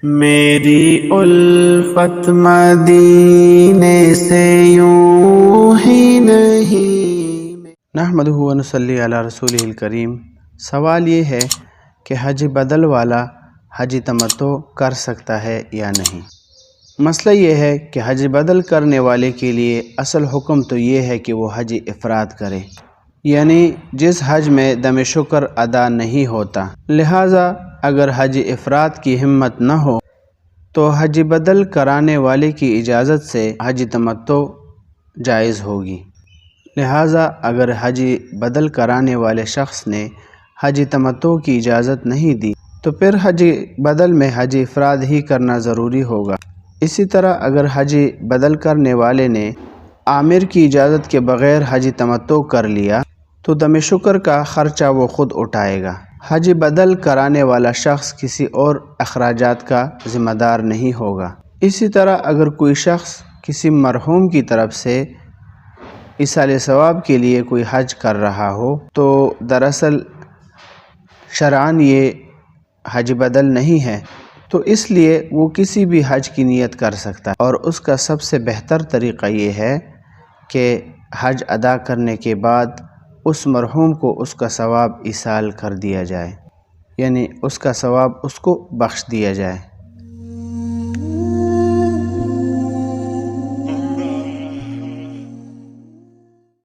میری الفت مدینے سے یوں ہی نہیں۔ نحمدہ و نصلی علی رسولہ الکریم۔ سوال یہ ہے کہ حج بدل والا حج تمتع کر سکتا ہے یا نہیں۔ مسئلہ یہ ہے کہ حج بدل کرنے والے کے لیے اصل حکم تو یہ ہے کہ وہ حج افراد کرے، یعنی جس حج میں دم شکر ادا نہیں ہوتا۔ لہٰذا اگر حج افراد کی ہمت نہ ہو تو حج بدل کرانے والے کی اجازت سے حج تمتع جائز ہوگی۔ لہٰذا اگر حج بدل کرانے والے شخص نے حج تمتع کی اجازت نہیں دی تو پھر حج بدل میں حج افراد ہی کرنا ضروری ہوگا۔ اسی طرح اگر حج بدل کرنے والے نے عامر کی اجازت کے بغیر حج تمتع کر لیا تو دم شکر کا خرچہ وہ خود اٹھائے گا۔ حج بدل کرانے والا شخص کسی اور اخراجات کا ذمہ دار نہیں ہوگا۔ اسی طرح اگر کوئی شخص کسی مرحوم کی طرف سے ایصال ثواب کے لیے کوئی حج کر رہا ہو تو دراصل شرعاً یہ حج بدل نہیں ہے، تو اس لیے وہ کسی بھی حج کی نیت کر سکتا ہے، اور اس کا سب سے بہتر طریقہ یہ ہے کہ حج ادا کرنے کے بعد اس مرحوم کو اس کا ثواب ایصال کر دیا جائے، یعنی اس کا ثواب اس کو بخش دیا جائے۔